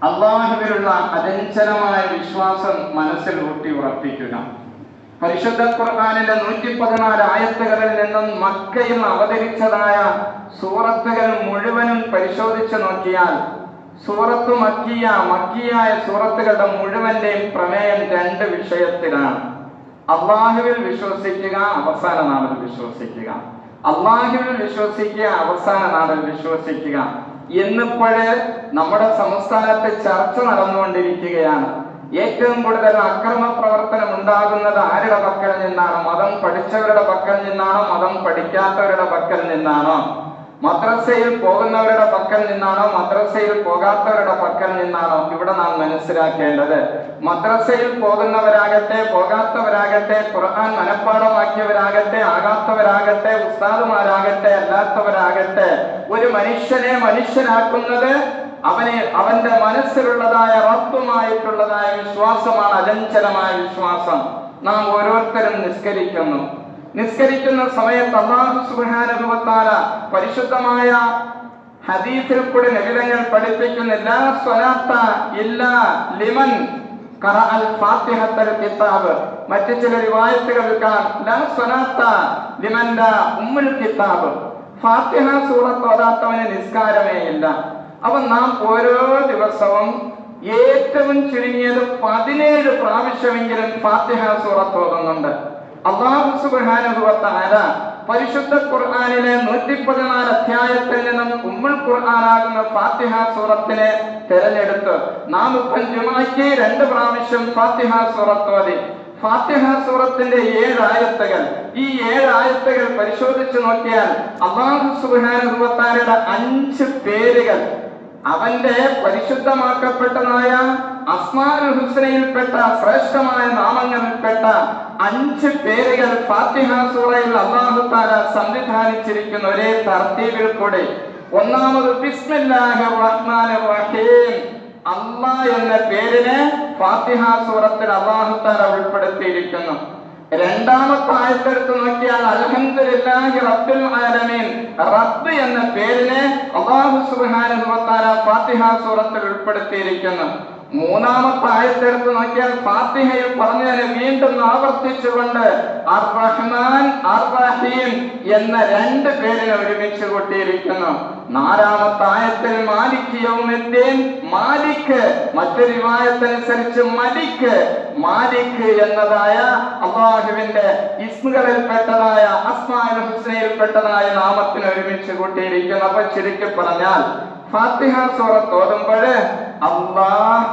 അള്ളാഹുവിലുള്ള അചഞ്ചലമായ വിശ്വാസം മനസ്സിൽ ഊട്ടി ഉറപ്പിക്കുക. പരിശുദ്ധ ഖുർആനിലെ 114 ആയത്തുകളിൽ നിന്നും മക്കയിൽ അവതരിച്ചതായ സൂറത്തുകൾ മുഴുവനും പരിശോധിച്ചു നോക്കിയാൽ സൂറത്ത് മക്കിയായ സൂറത്തുകളുടെ മുഴുവന്റെയും പ്രമേയം 2 വിഷയത്തിലാണ്. അള്ളാഹുവിൽ വിശ്വസിക്കുക, അവസാന നാളിൽ വിശ്വസിക്കുക. അള്ളാഹുവിൽ വിശ്വസിക്കുക, അവസാന നാളിൽ വിശ്വസിക്കുക. ഇന്നിപ്പോഴേ നമ്മുടെ സംസ്ഥാനത്ത് ചർച്ച നടന്നുകൊണ്ടിരിക്കുകയാണ്. ഏറ്റവും കൂടുതൽ അക്രമ പ്രവർത്തനം ഉണ്ടാകുന്നത് ആരുടെ പക്കൽ നിന്നാണ്? മതം പഠിച്ചവരുടെ പക്കൽ നിന്നാണോ? മതം പഠിക്കാത്തവരുടെ പക്കൽ നിന്നാണോ? മദ്രസയിൽ പോകുന്നവരുടെ പക്കൽ നിന്നാണോ? മദ്രസയിൽ പോകാത്തവരുടെ പക്കൽ നിന്നാണോ? ഇവിടെ നാം മനസ്സിലാക്കേണ്ടത്, മദ്രസയിൽ പോകുന്നവരാകട്ടെ പോകാത്തവരാകട്ടെ, ഖുർആൻ മനഃപ്പാഠമാക്കിയവരാകട്ടെ ആകാത്തവരാകട്ടെ, ഉസ്താദുമാരാകട്ടെ അല്ലാത്തവരാകട്ടെ, ഒരു മനുഷ്യനെ മനുഷ്യനാക്കുന്നത് അവന്റെ മനസ്സിലുള്ളതായ റബ്ബുമായിട്ടുള്ളതായ വിശ്വാസമാണ്, അചഞ്ചലമായ വിശ്വാസം. നാം ഓരോരുത്തരും നിസ്കരിക്കുന്ന സമയത്ത് അല്ലാഹു സുബ്ഹാനഹു വ തആല പരിശുദ്ധമായ ഹദീസിൽ കൂടി നബിതങ്ങൾ പഠിപ്പിക്കുന്ന ലാ സ്വലാത്ത ഇല്ലാ ലിമൻ ഖറഅൽ ഫാത്തിഹത്തുൽ കിതാബ്. മറ്റു ചില റിവായത്തുകളിൽ കാണാം ലാ സ്വലാത്ത ലിമൻ ലാ ഉമ്മുൽ കിതാബ്. ഫാത്തിഹ സൂറത്ത് ഓതാത്തവന് നിസ്കാരമേ ഇല്ല. അപ്പൊ നാം ഓരോ ദിവസവും ഏറ്റവും ചുരുങ്ങിയത് 17 പ്രാവശ്യമെങ്കിലും ഫാത്തിഹ സൂറത്ത് ഓതുന്നുണ്ട്. അല്ലാഹു സുബ്ഹാനഹു വ തആല പരിശുദ്ധ ഖുർആനിലെ 114 അധ്യായത്തിൽ നിന്നും ഉമ്മുൽ ഖുർആനാകുന്ന ഫാത്തിഹ സൂറത്തിനെ തിരഞ്ഞെടുത്ത് നാം ഇപ്പം ജുമുഅയ്ക്ക് 2 പ്രാവശ്യം ഫാത്തിഹ സൂറത്ത് ഓതി. ഫാത്തിഹ സൂറത്തിന്റെ 7 ആയത്തുകൾ, ഈ 7 ആയത്തുകൾ പരിശോധിച്ചു നോക്കിയാൽ അല്ലാഹു സുബ്ഹാനഹു വ തആലയുടെ 5 പേരുകൾ, അവന്റെ പരിശുദ്ധമാക്കപ്പെട്ടതായ അസ്മാഉൽ ഹുസ്നയിൽപ്പെട്ട ശ്രേഷ്ഠമായ നാമങ്ങളിൽപ്പെട്ട 5 പേരുകൾ ഫാത്തിഹ സൂറയിൽ അല്ലാഹു തആല സംവിധാനിച്ചിരിക്കുന്ന ഒരേ തർത്തീബിൽ കൂടി. ഒന്നാമത് ബിസ്മില്ലാഹിർ റഹ്മാനിർ റഹീം, അല്ലാഹ് എന്ന പേരിനെ ഫാത്തിഹ സൂറത്തിൽ അല്ലാഹു തആല ഉൾപ്പെടുത്തിയിരിക്കുന്നു. രണ്ടാമത്തെ ആയത്തെടുത്ത് നോക്കിയാൽ അൽഹംദുലില്ലാഹി റബ്ബിൽ ആലമീൻ, റബ്ബ് എന്ന പേരിനെ അല്ലാഹു സുബ്ഹാനഹു വ തആല ഫാത്തിഹ സൂറത്തിൽ ഉൾപ്പെടുത്തിയിരിക്കുന്നു. മൂന്നാമത്തെ ആയത്തെടുത്ത് നോക്കിയാൽ ഫാത്തിഹയിൽ പറഞ്ഞതിനെ വീണ്ടും ആവർത്തിച്ചുകൊണ്ട് അർ റഹ്മാൻ അർ റഹീം എന്ന 2 പേരിനെ ഒരുമിച്ച് കൂട്ടിയിരിക്കുന്നു. നാലാമത്തെ ആയത്തിൽ മാലിക് യൗമിദ്ദീൻ, മാലിക്, മറ്റൊരു റിവായത്തനുസരിച്ച് മാലിക് എന്നതായ അല്ലാഹുവിന്റെ ഇസ്മുകളിൽപ്പെട്ടതായ അസ്മാഉൽ ഹുസ്നയിൽപ്പെട്ടതായ നാമത്തിന് ഒരുമിച്ച് കൂട്ടിയിരിക്കുന്നു. അപ്പൊ ചുരുക്കി പറഞ്ഞാൽ ഫാത്തിഹ സൂറത്ത് ഓതുമ്പോൾ അല്ലാഹ്,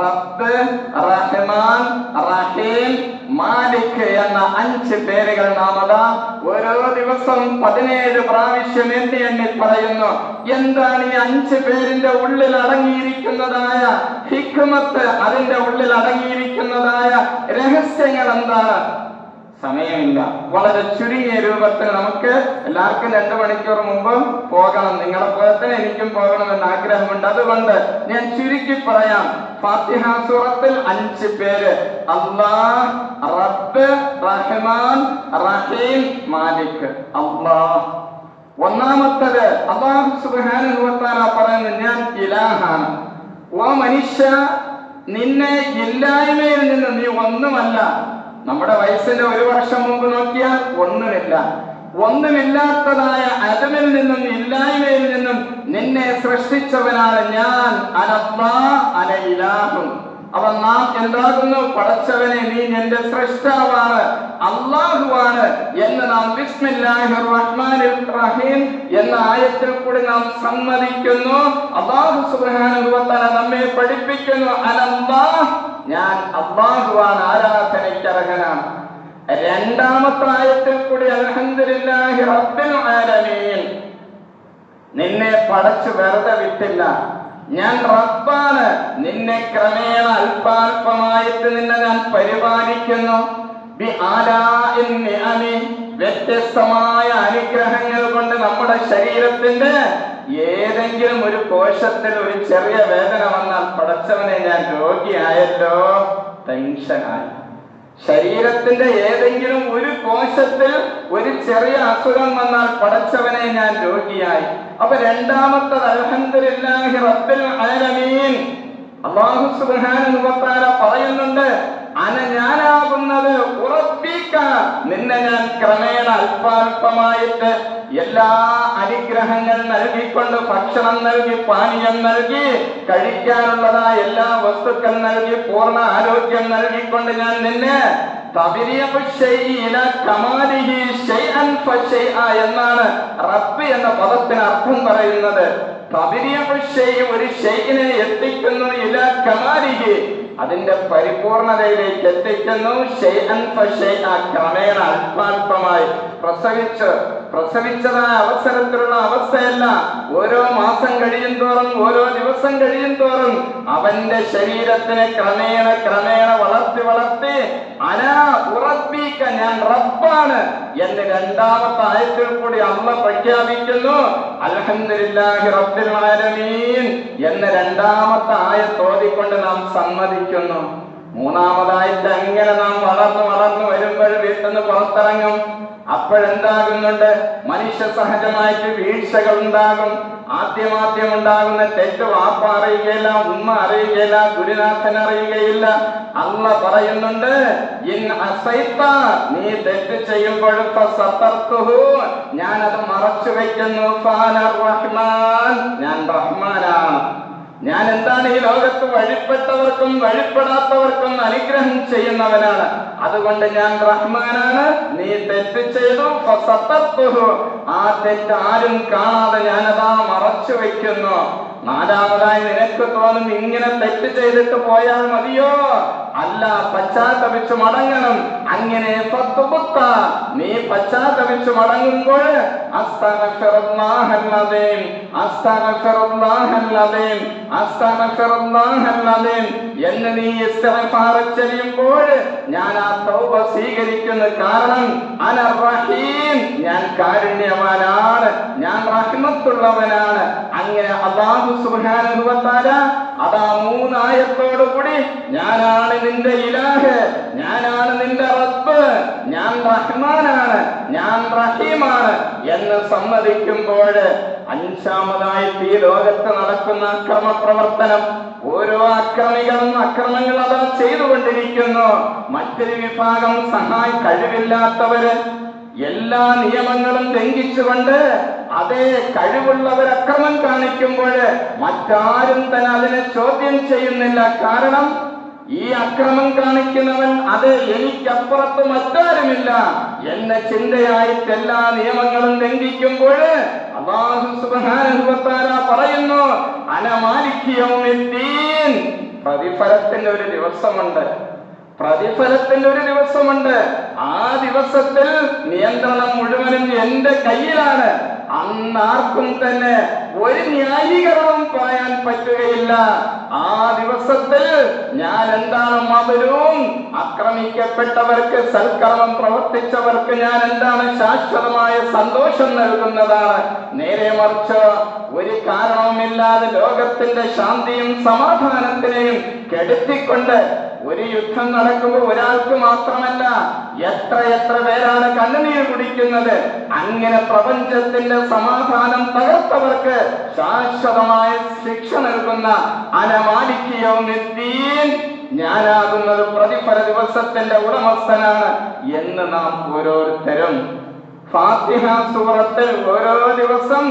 റബ്ബ്, റഹ്മാൻ, റഹീം, മാലിക് എന്ന 5 പേരുകൾ നാം ഓരോ ദിവസവും 17 പ്രാവശ്യം എണ്ണി പറയുന്നു. എന്താണ് ഈ 5 പേരിന്റെ ഉള്ളിൽ അടങ്ങിയിരിക്കുന്നതായ ഹിക്മത്ത്, അതിന്റെ ഉള്ളിൽ അടങ്ങിയിരിക്കുന്നതായ രഹസ്യങ്ങൾ എന്താണ്? സമയമില്ല, വളരെ ചുരുങ്ങിയ രൂപത്തിൽ നമുക്ക് എല്ലാവർക്കും 2 മണിക്കൂർ മുമ്പ് പോകണം. നിങ്ങളെ പോലെ തന്നെ എനിക്കും പോകണമെന്ന് ആഗ്രഹമുണ്ട്. അതുകൊണ്ട് ഞാൻ ചുരുക്കി പറയാം. ഫാത്തിഹ സൂറത്തിൽ 5 പേര് അല്ലാഹ്, റബ്ബ്, റഹ്മാൻ, റഹീം, മാലിക്. അല്ലാഹ് ഒന്നാമത്തേത് അല്ലാഹു സുബ്ഹാനഹു വ തആല പറയുന്നു, ഞാൻ ഇലാഹാണ്. ഓ മനുഷ്യ, നിന്നെ ഇല്ലായ്മയിൽ നിന്ന് നീ ഒന്നുമല്ല. നമ്മുടെ വയസ്സിന്റെ 1 വർഷം മുമ്പ് നോക്കിയാൽ ഒന്നുമില്ലാത്തതായ അദമിൽ നിന്നും ഇല്ലായ്മയിൽ നിന്നും നിന്നെ സൃഷ്ടിച്ചവനാണ് ഞാൻ. അനല്ലാഹ് അന ഇലാഹുൻ. അവൻ നാം എന്താകുന്നു? പടച്ചവനെ, നീ എന്റെ സൃഷ്ടാവാണ്, അല്ലാഹുവാണ് എന്ന് നാം ബിസ്മില്ലാഹിർ റഹ്മാനിർ റഹീം എന്ന ആയത്തിൽ കൂടി നാം സമ്മതിക്കുന്നു. അല്ലാഹു സുബ്ഹാനഹു വ തആല നമ്മെ പഠിപ്പിക്കുന്നു, അനല്ലാഹ്, ഞാൻ അല്ലാഹുവാണ്, ആരാധനയ്ക്ക് അർഹനാണ്. രണ്ടാമത്തെ ആയത്തിൽ കൂടി അൽഹംദുലില്ലാഹി റബ്ബിൽ ആലമീൻ, നിന്നെ പടച്ചു വെറുതെ വിട്ടില്ല, ഞാൻ റബ്ബാണ്, നിന്നെ ക്രമേണ അല്പാൽപമായിട്ട് നിന്നെ ഞാൻ പരിപാലിക്കുന്നു. ബി ആലാഇൻ നിഅമി, വ്യത്യസ്തമായ അനുഗ്രഹങ്ങൾ കൊണ്ട് നമ്മുടെ ശരീരത്തിന്റെ ഏതെങ്കിലും ഒരു കോശത്തിൽ ഒരു ചെറിയ വേദന വന്നാൽ പടച്ചവനെ ഞാൻ രോഗിയായല്ലോ, ടെൻഷനായി. ശരീരത്തിന്റെ ഏതെങ്കിലും ഒരു കോശത്തിൽ ഒരു ചെറിയ അസുഖം വന്നാൽ പടച്ചവനെ ഞാൻ രോഗിയായി. അപ്പൊ രണ്ടാമത്തത് അൽഹംദുലില്ലാഹി റബ്ബിൽ ആലമീൻ, അല്ലാഹു സുബ്ഹാനഹു വ തആല പറയുന്നുണ്ട്, ഞാനാകുന്നത് ഉറപ്പിക്ക, നിന്നെ ഞാൻ ക്രമേണ അല്പാൽപമായിട്ട് എല്ലാ അനുഗ്രഹങ്ങൾ നൽകിക്കൊണ്ട്, ഭക്ഷണം നൽകി, പാനീയം നൽകി, കഴിക്കാനുള്ളതായ എല്ലാ വസ്തുക്കൾ നൽകി, പൂർണ്ണ ആരോഗ്യം നൽകിക്കൊണ്ട് ഞാൻ നിന്നെ എന്നാണ് റബ്ബ് എന്ന പദത്തിന് അർത്ഥം പറയുന്നത്. ഒരു ഷൈഇനെ എത്തിക്കുന്നു ഇല കമാലിഹി, അതിന്റെ പരിപൂർണതയിലേക്ക് എത്തിക്കുന്നു. ക്രമേണ അല്പാൽപമായി പ്രസവിച്ചതായ അവസരത്തിലുള്ള അവസ്ഥയല്ല. ഓരോ മാസം കഴിയും തോറും, ഓരോ ദിവസം കഴിയും തോറും അവന്റെ ശരീരത്തിനെ ക്രമേണ ക്രമേണ വളർത്തി വളർത്തി ഉറപ്പിക്ക, ഞാൻ റബ്ബാണ് എന്ന് രണ്ടാമത്തെ ആയത്തിൽ കൂടി അല്ലാഹ് പ്രഖ്യാപിക്കുന്നു. അൽഹംദുലില്ലാഹി റബ്ബിൽ ആലമീൻ എന്ന് രണ്ടാമത്തെ ആയത്ത് ഓതിക്കൊണ്ട് നാം സമ്മതിക്കുന്നു. മൂന്നാമതായിട്ട് അങ്ങനെ നാം വളർന്നു വളർന്നു വരുമ്പോൾ വീട്ടിൽ നിന്ന് പുറത്തിറങ്ങും. അപ്പോഴെന്താകുന്നുണ്ട്? മനുഷ്യ സഹജമായിട്ട് വീഴ്ചകൾ ഉണ്ടാകും. ആദ്യം ഉണ്ടാകുന്ന തെറ്റ് വാപ്പ അറിയുകയില്ല, ഉമ്മ അറിയുകയില്ല, ഗുരുനാഥൻ അറിയുകയില്ല. അല്ലാഹ് പറയുന്നുണ്ട്, നീ തെറ്റ് ചെയ്യുമ്പോൾ ഞാനത് മറച്ചു വയ്ക്കുന്നു. ഞാൻ റഹ്മാനാണ്. ഞാൻ എന്താണ്? ഈ ലോകത്ത് വഴിപ്പെട്ടവർക്കും വഴിപ്പെടാത്തവർക്കും അനുഗ്രഹം ചെയ്യുന്നവനാണ്. അതുകൊണ്ട് ഞാൻ റഹ്മാനാണ്. നീ തെറ്റ് ചെയ്തു, ആ തെറ്റ് ആരും കാണാതെ ഞാനതാ മറച്ചു വെക്കുന്നു. നാലാമതായി നിനക്ക് തോന്നും, ഇങ്ങനെ തെറ്റ് ചെയ്തിട്ട് പോയാൽ മതിയോ? അല്ല, പശ്ചാത്തപിച്ചു മടങ്ങണം. അങ്ങനെ നീ പശ്ചാത്തപിച്ചു മടങ്ങുമ്പോൾ എന്ന് നീ ഇസ്തിഗ്ഫാർ ചെയ്യുമ്പോൾ ഞാൻ ആ തൗബ സ്വീകരിക്കുന്നു. കാരണം റഹീം, ഞാൻ കാരുണ്യവാനാണ്, ഞാൻ റഹ്മത്തുള്ളവനാണ്. അങ്ങനെ അല്ലാഹു സുബ്ഹാനഹു വ തആല അതാ മൂന്നായത്തോടുകൂടി ഞാനാണ് നിന്റെ ഇലാഹ്, ഞാനാണ് നിന്റെ റബ്ബ്, ഞാൻ റഹ്മാനാണ്, ഞാൻ റഹീമാണ് എന്ന് സമ്മതിക്കുമ്പോൾ അഞ്ചാമതായി ഈ ലോകത്ത് നടക്കുന്ന അക്രമ പ്രവർത്തനം, ഓരോ അക്രമങ്ങൾ അതാ ചെയ്തുകൊണ്ടിരിക്കുന്നു. മറ്റൊരു വിഭാഗം കഴിവില്ലാത്തവര് എല്ലാ നിയമങ്ങളും ലംഘിച്ചുകൊണ്ട് അതേ കഴിവുള്ളവർ അക്രമം കാണിക്കുമ്പോൾ മറ്റാരും തന്നെ അതിനെ ചോദ്യം ചെയ്യുന്നില്ല. കാരണം ഈ അക്രമം കാണിക്കുന്നവൻ അത് എനിക്കപ്പുറത്ത് മറ്റാരുമില്ല എന്ന ചിന്തയായിട്ട് എല്ലാ നിയമങ്ങളും ലംഘിക്കുമ്പോൾ അല്ലാഹു സുബ്ഹാനഹു വ തആല പറയുന്നു, അന മാലിക് യൗമിദ്ദീൻ. പ്രതിഫലത്തിന്റെ ഒരു ദിവസമുണ്ട്. ആ ദിവസത്തിൽ നിയന്ത്രണം മുഴുവനും എന്റെ കയ്യിലാണ്. അന്നാർക്കും തന്നെ ഒരു ന്യായീകരണം പറയാൻ പറ്റുകയില്ല. ആ ദിവസത്തിൽ ഞാൻ എന്താണ്? മദ്ലൂം, ആക്രമിക്കപ്പെട്ടവർക്ക്, സൽക്കർമ്മം പ്രവർത്തിച്ചവർക്ക് ഞാൻ എന്താണ്? ശാശ്വതമായ സന്തോഷം നൽകുന്നതാണ്. നേരെ മറിച്ച് ഒരു കാരണവുമില്ലാതെ ലോകത്തിന്റെ ശാന്തിയും സമാധാനത്തിനെയും കെടുത്തിക്കൊണ്ട് ഒരു യുദ്ധം നടക്കുമ്പോൾ ഒരാൾക്ക് മാത്രമല്ല, എത്ര പേരാണ് കണ്ണുനീർ കുടിക്കുന്നത്. അങ്ങനെ പ്രപഞ്ചത്തിന്റെ സമാധാനം തകർത്തവർക്ക് ശാശ്വതമായ ശിക്ഷ നൽകുന്ന അന മാലിക് യൗമിദ്ദീൻ, ഞാനാകുന്നത് പ്രതിഫല ദിവസത്തിന്റെ ഉടമസ്ഥനാണ് എന്ന് നാം ഓരോരുത്തരും ഫാത്തിഹ സൂറത്തിൽ ഓരോ ദിവസം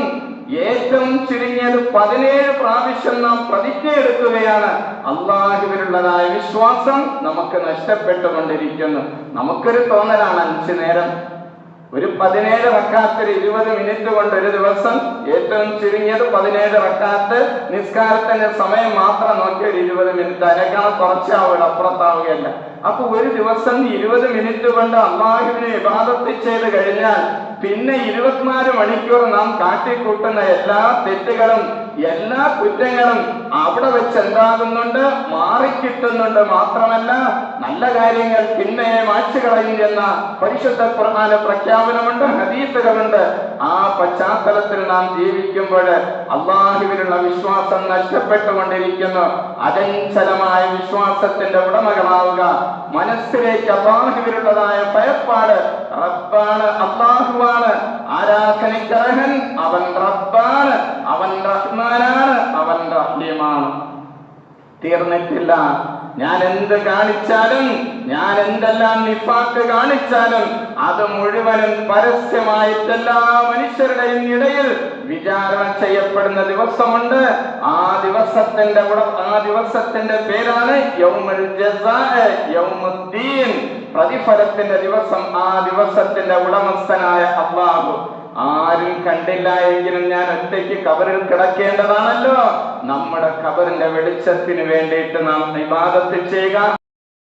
ഏറ്റവും ചുരുങ്ങിയത് 17 പ്രാവശ്യം നാം പ്രതിജ്ഞ എടുക്കുകയാണ്. അല്ലാഹുവിലുള്ളതായ വിശ്വാസം നമുക്ക് നഷ്ടപ്പെട്ടുകൊണ്ടിരിക്കുന്നു. നമുക്കൊരു തോന്നലാണ് 5 നേരം, ഒരു 17 റക്അത്ത്, 20 മിനിറ്റ് കൊണ്ട് ഒരു ദിവസം ഏറ്റവും ചുരുങ്ങിയത് 17 റക്അത്ത് നിസ്കാരത്തിന്റെ സമയം മാത്രം നോക്കി ഒരു 20 മിനിറ്റ്, അതിനേക്കാൾ കുറച്ചാവുക, അപ്പുറത്താവുകയല്ല. അപ്പൊ ഒരു ദിവസം 20 മിനിറ്റ് കൊണ്ട് അല്ലാഹുവിനെ ഇബാദത്ത് ചെയ്ത് കഴിഞ്ഞാൽ പിന്നെ 24 മണിക്കൂർ നാം കാട്ടിക്കൂട്ടുന്ന എല്ലാ തെറ്റുകളും എല്ലാ കുറ്റങ്ങളും അവിടെ വെച്ച് എന്താകുന്നുണ്ട്? മാറിക്കിട്ടുന്നുണ്ട്. മാത്രമല്ല നല്ല കാര്യങ്ങൾ പിന്നെ മായ്ച്ചു കളയും എന്ന പരിശുദ്ധ ഖുർആനിലെ പ്രഖ്യാപനമുണ്ട്, ഹദീസുകളുണ്ട്. ആ പശ്ചാത്തലത്തിൽ നാം ജീവിക്കുമ്പോൾ അല്ലാഹുവിലുള്ള വിശ്വാസം നഷ്ടപ്പെട്ടുകൊണ്ടിരിക്കുന്നു. അചഞ്ചലമായ വിശ്വാസത്തിന്റെ ഉടമകളാവുക. മനസ്സിലേക്ക് അല്ലാഹുവിലുള്ളതായ ഭയപ്പാട്. റബ്ബാണ്, അല്ലാഹുവാണ് ആരാധനയ്ക്ക് അർഹൻ. അവൻ റബ്ബാണ്, അവൻ റഹ്മാനാണ്, അവൻ റഹീമാണ്. തീർന്നിട്ടില്ല. ഞാൻ എന്ത് കാണിച്ചാലും, ഞാൻ എന്തെല്ലാം നിഫാക്ക് കാണിച്ചാലും അത് മുഴുവനും പരസ്യമായിട്ട് എല്ലാ മനുഷ്യരുടെയും ഇടയിൽ വിചാരണ ചെയ്യപ്പെടുന്ന ദിവസമുണ്ട്. ആ ദിവസത്തിന്റെ പേരാണ് യൗമുൽ ജസാ, യൗമുദ്ദീൻ, പ്രതിഫലത്തിന്റെ ദിവസം. ആ ദിവസത്തിന്റെ ഉടമസ്ഥനായ അല്ലാഹു. ആരും കണ്ടില്ല എങ്കിലും ഞാൻ ഒറ്റയ്ക്ക് ഖബറിൽ കിടക്കേണ്ടതാണല്ലോ. നമ്മുടെ ഖബറിന്റെ വെളിച്ചത്തിന് വേണ്ടിയിട്ട് നാം ഇബാദത്ത് ചെയ്യുക.